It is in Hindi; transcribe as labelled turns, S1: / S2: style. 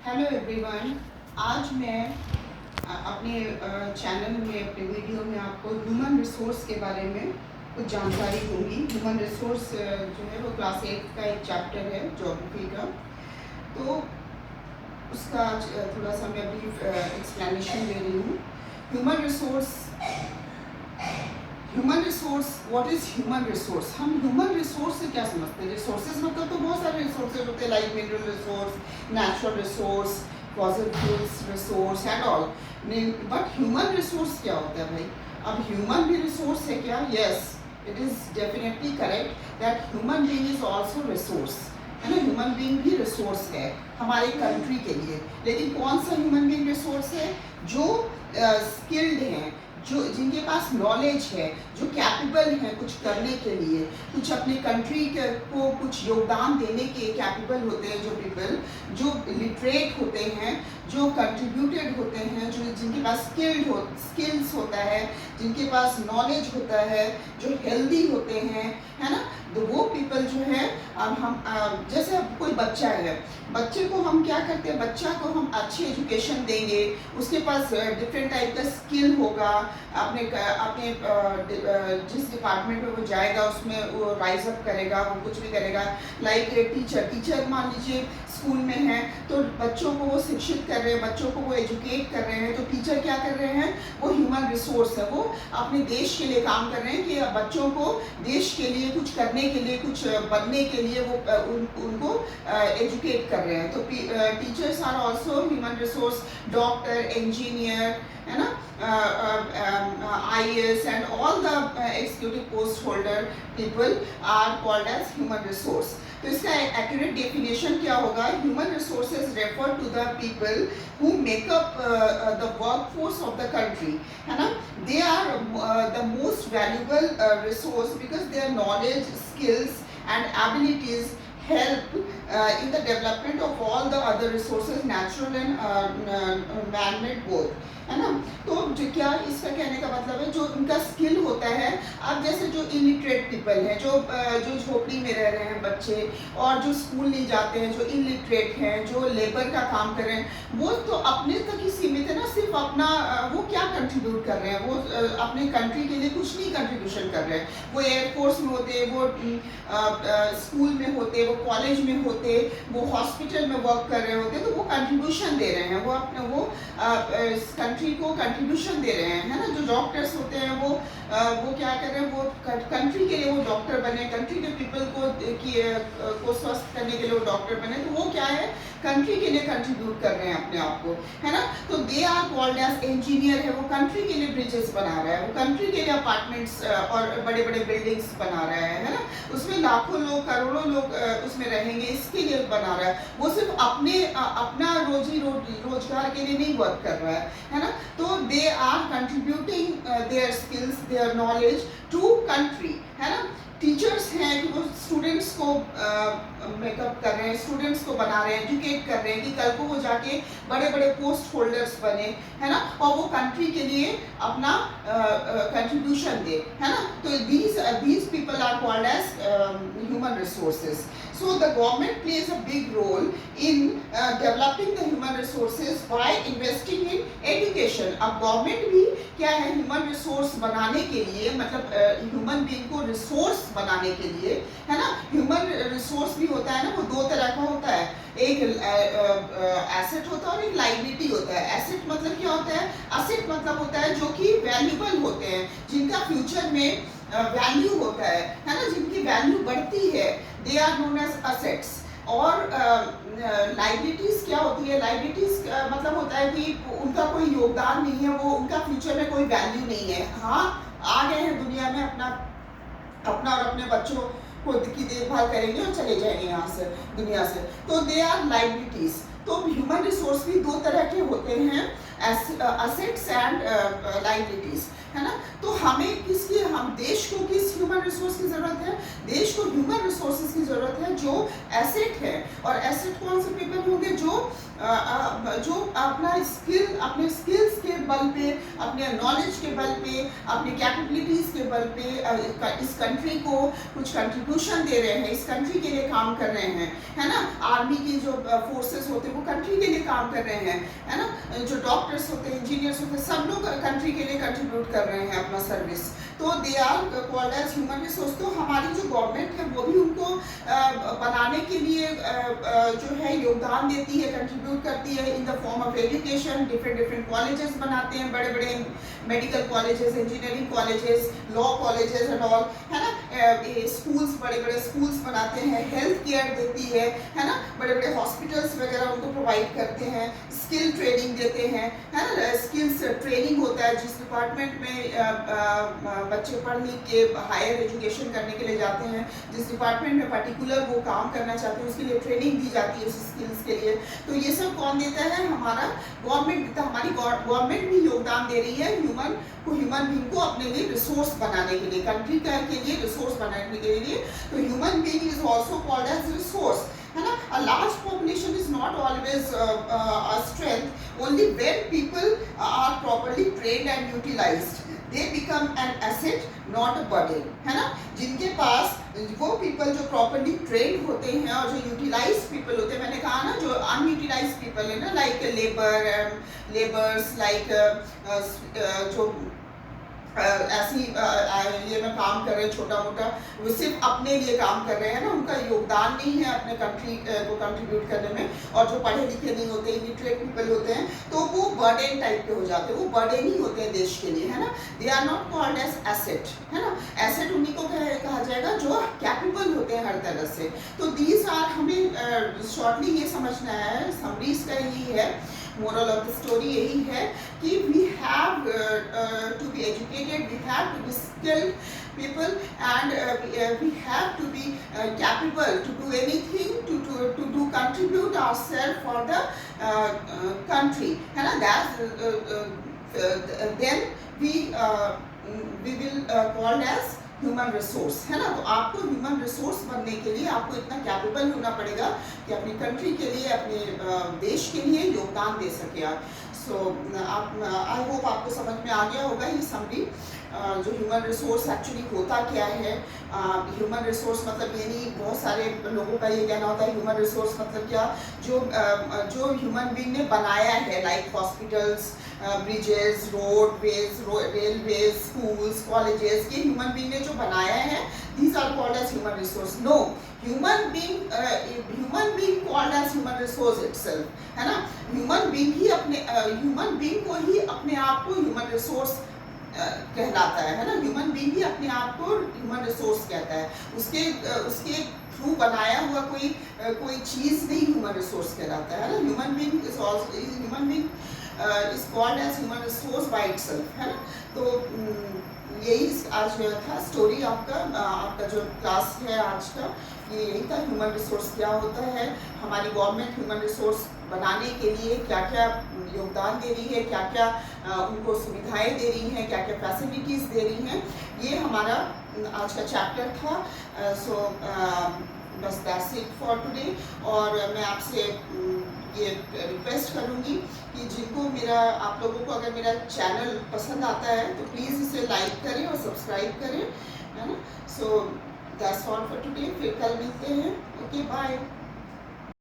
S1: Hello everyone. आज मैं अपने चैनल में अपने वीडियो में आपको ह्यूमन रिसोर्स के बारे में कुछ जानकारी दूंगी। ह्यूमन रिसोर्स जो है वो क्लास 8 का एक चैप्टर है ज्योग्राफी का, तो उसका थोड़ा सा मैं ब्रीफ एक्सप्लेनेशन दे रही हूँ। Human resource what is human resource. हम ह्यूमन रिसोर्स से क्या समझते हैं? रिसोर्सेज मतलब तो बहुत सारे रिसोर्सेज होते हैं, like mineral resource, natural resource, fossil fuels resource and all. But human resource क्या होता है भाई? अब ह्यूमन भी रिसोर्स है क्या? Yes, it is definitely correct that human being is also resource, है ना। ह्यूमन बीइंग भी रिसोर्स है हमारे कंट्री के लिए। लेकिन कौन सा ह्यूमन बीइंग रिसोर्स है? जो स्किल्ड हैं, जो जिनके पास नॉलेज है, जो कैपेबल हैं कुछ करने के लिए, कुछ अपने कंट्री को कुछ योगदान देने के कैपेबल होते हैं। जो पीपल जो लिटरेट होते हैं, जो कंट्रीब्यूटेड होते हैं, जो जिनके पास स्किल्स होता है, जिनके पास नॉलेज होता है, जो हेल्दी होते हैं, है ना। तो वो पीपल जो है, अब हम जैसे अब कोई बच्चा है, बच्चे को हम क्या करते हैं? बच्चा को हम अच्छी एजुकेशन देंगे, उसके पास डिफरेंट टाइप का स्किल होगा, अपने जिस डिपार्टमेंट में वो जाएगा उसमें वो राइज अप करेगा, वो कुछ भी करेगा। लाइक टीचर मान लीजिए स्कूल में है, तो बच्चों को वो शिक्षित कर रहे हैं, बच्चों को वो एजुकेट कर रहे हैं। तो टीचर क्या कर रहे हैं? वो ह्यूमन रिसोर्स है, वो अपने देश के लिए काम कर रहे हैं कि बच्चों को देश के लिए कुछ करने के लिए, कुछ बनने के लिए वो उनको एजुकेट कर रहे हैं। तो teachers are also human resource. Doctor, engineer, है ना, IAS and all the executive post holder people are called as human resource. तो इसका एक्यूरेट डेफिनेशन क्या होगा? Human resources refer to the people who make up the workforce of the country, है ना। They are the most valuable resource because their knowledge, skills and abilities help in the development of all the other resources, natural and man-made both, है ना। तो जो क्या इसका कहने का मतलब है, जो उनका स्किल होता है। अब जैसे जो इलिटरेट पीपल हैं, जो झोपड़ी में रह रहे हैं बच्चे, और जो स्कूल नहीं जाते हैं, जो इलिटरेट हैं, जो लेबर का काम कर रहे हैं, वो तो अपने तक ही सीमित है ना। सिर्फ अपना वो क्या कंट्रीब्यूट कर रहे हैं? वो अपने कंट्री के लिए कुछ नहीं कंट्रीब्यूशन कर रहे हैं। वो एयरफोर्स में होते, वो स्कूल में होते, वो कॉलेज में होते, वो हॉस्पिटल में वर्क कर रहे होते, तो वो कंट्रीब्यूशन दे रहे हैं, वो अपने वो कंट्री को कंट्रीब्यूशन दे रहे हैं, है ना। जो डॉक्टर्स होते हैं वो क्या कर रहे हैं? वो कंट्री के लिए वो डॉक्टर बने, कंट्री के पीपल को स्वस्थ करने के लिए वो डॉक्टर बने। तो वो क्या है? कंट्री के लिए कंट्रीब्यूट कर रहे हैं अपने आप को, है ना। तो they are called as engineer है, वो कंट्री के लिए ब्रिजेस बना रहा है, वो कंट्री के लिए अपार्टमेंट्स और बड़े बड़े बिल्डिंग्स बना रहा है ना। उसमें लाखों लोग, करोड़ों लोग उसमें रहेंगे, इसके लिए बना रहा है। वो सिर्फ अपना रोजगार के लिए नहीं वर्क कर रहा है ना। तो they are contributing their skills, their knowledge to country, है ना। टीचर्स हैं कि वो स्टूडेंट्स को मेकअप कर रहे हैं, स्टूडेंट्स को बना रहे हैं, एजुकेट कर रहे हैं कि कल को वो जाके बड़े बड़े पोस्ट होल्डर्स बने, है ना, और वो कंट्री के लिए अपना कंट्रीब्यूशन दे, है ना। तो these people are called as human resources. So the government plays a big role in developing the human resources by investing in education. अब गवर्नमेंट भी क्या है? ह्यूमन रिसोर्स बनाने के लिए, मतलब ह्यूमन बीइंग को रिसोर्स बनाने के लिए, है ना। ह्यूमन रिसोर्स भी होता है ना, वो दो तरह का होता है। एक एसेट होता है और एक लाइबिलिटी होता है। एसेट मतलब क्या होता है? एसेट मतलब होता है जो कि वैल्यूबल होते हैं, जिनका फ्यूचर में वैल्यू होता है ना, जिनकी वैल्यू बढ़ती है, they are known as assets. और लाइबिलिटीज क्या होती है? लाइबिलिटीज मतलब होता है कि उनका कोई योगदान नहीं है, वो उनका फ्यूचर में कोई वैल्यू नहीं है। हाँ, आ गए हैं दुनिया में, अपना और अपने बच्चों को की देखभाल करेंगे और चले जाएंगे यहाँ से, दुनिया से। तो दे आर लाइबिलिटीज। तो ह्यूमन रिसोर्स भी दो तरह के होते हैं। assets and liabilities, है ना। तो हमें किसकी, हम देश को किस ह्यूमन रिसोर्स की ज़रूरत है? देश को ह्यूमन रिसोर्सेज की ज़रूरत है जो एसेट है। और एसेट कौन से पीपल होंगे? जो अपने स्किल्स के बल पे, अपने नॉलेज के बल पे, अपने कैपेबिलिटीज़ के बल पे इस कंट्री को कुछ कंट्रीब्यूशन दे रहे हैं, इस कंट्री के लिए काम कर रहे हैं, है ना। आर्मी की जो फोर्सेस होते हैं वो कंट्री के लिए काम कर रहे हैं, है ना। जो डॉक्टर्स होते हैं, इंजीनियर्स होते हैं, सब लोग कंट्री के लिए कंट्रीब्यूट कर रहे हैं अपना सर्विस, तो they are called as human resource. तो हमारी जो गवर्नमेंट है वो भी उनको बनाने के लिए जो है योगदान देती है, कंट्रीब्यूट करती है in the form of education. Different colleges बनाते हैं, बड़े बड़े medical colleges, engineering colleges, law colleges and all, है ना। स्कूल्स, बड़े बड़े स्कूल्स बनाते हैं, हेल्थ केयर देती है ना। बड़े बड़े हॉस्पिटल्स वगैरह उनको प्रोवाइड करते हैं, स्किल ट्रेनिंग देते हैं, है ना। स्किल्स ट्रेनिंग होता है, जिस डिपार्टमेंट में बच्चे पढ़ लिख के हायर एजुकेशन करने के लिए जाते हैं, जिस डिपार्टमेंट में पर्टिकुलर वो काम करना चाहते हैं, उसके लिए ट्रेनिंग दी जाती है उस स्किल्स के लिए। तो ये सब कौन देता है? हमारा गवर्नमेंट देता है। हमारी गवर्नमेंट भी योगदान दे रही है ह्यूमन बींग को अपने लिए रिसोर्स बनाने के लिए, कंट्री के लिए रिसोर्स बनाने के लिए। तो human being is also called as resource, है ना। A large population is not always a strength. Only when people are properly trained and utilized, they become an asset, not a burden, है ना। जिनके पास वो पीपल जो प्रॉपरली ट्रेंड होते हैं और जो यूटिलाइज पीपल होते हैं, मैंने कहा ना, जो अनयूटिलाइज पीपल है ना, लाइक लेबर्स, लाइक जो ऐसी ये में काम कर रहे हैं छोटा मोटा, वो सिर्फ अपने लिए काम कर रहे हैं ना, उनका योगदान नहीं है अपने कंट्री को कंट्रीब्यूट करने में। और जो पढ़े लिखे नहीं होते, इलिटरेट पीपल होते हैं, तो वो बर्डन टाइप के हो जाते हैं, वो बर्डन ही होते हैं देश के लिए, है ना। They are not called as asset, है ना। एसेट उन्हीं को कहा जाएगा जो कैपेबल होते हैं हर तरह से। तो दीज आर, हमें शॉर्टली ये समझना है, समरीज का यही है, मोरल ऑफ द स्टोरी यही है कि we have to be educated, we have to be skilled people, and we have to be capable to do anything to do contribute ourselves for the country, है ना। That then we will called as human resource, है ना। तो आपको ह्यूमन रिसोर्स बनने के लिए आपको इतना कैपेबल होना पड़ेगा कि अपनी कंट्री के लिए, अपने देश के लिए योगदान दे सके आप। सो आई होप आपको समझ में आ गया होगा ये समरी, जो ह्यूमन रिसोर्स एक्चुअली होता क्या है। ह्यूमन रिसोर्स मतलब ये नहीं, बहुत सारे लोगों का ये कहना होता है ह्यूमन रिसोर्स मतलब क्या, जो ह्यूमन बीइंग ने बनाया है, like hospitals, bridges, railways, schools, colleges, ये ह्यूमन बीइंग ने जो बनाया है, these are called as human resource. No, human being called as human resource itself, है ना। ह्यूमन बीइंग को ही अपने आप को ह्यूमन रिसोर्स कहलाता है ना। ह्यूमन बीइंग ही अपने आप को ह्यूमन रिसोर्स कहता है। उसके थ्रू बनाया हुआ कोई चीज़ नहीं ह्यूमन रिसोर्स कहलाता है ना। Human being is called as human resource by itself, है ना। तो यही आज था स्टोरी आपका जो क्लास है आज का, ये यही था, ह्यूमन रिसोर्स क्या होता है, हमारी गवर्नमेंट ह्यूमन रिसोर्स बनाने के लिए क्या क्या योगदान दे रही है, क्या क्या उनको सुविधाएं दे रही हैं, क्या क्या फैसिलिटीज़ दे रही हैं, ये हमारा आज का चैप्टर था। सो बस दैट्स इट फॉर टुडे। और मैं आपसे ये रिक्वेस्ट करूँगी कि जिनको आप लोगों को अगर मेरा चैनल पसंद आता है तो प्लीज़ इसे लाइक करें और सब्सक्राइब करें, है ना। So that's all for today, फिर कल मिलते हैं। Okay, bye.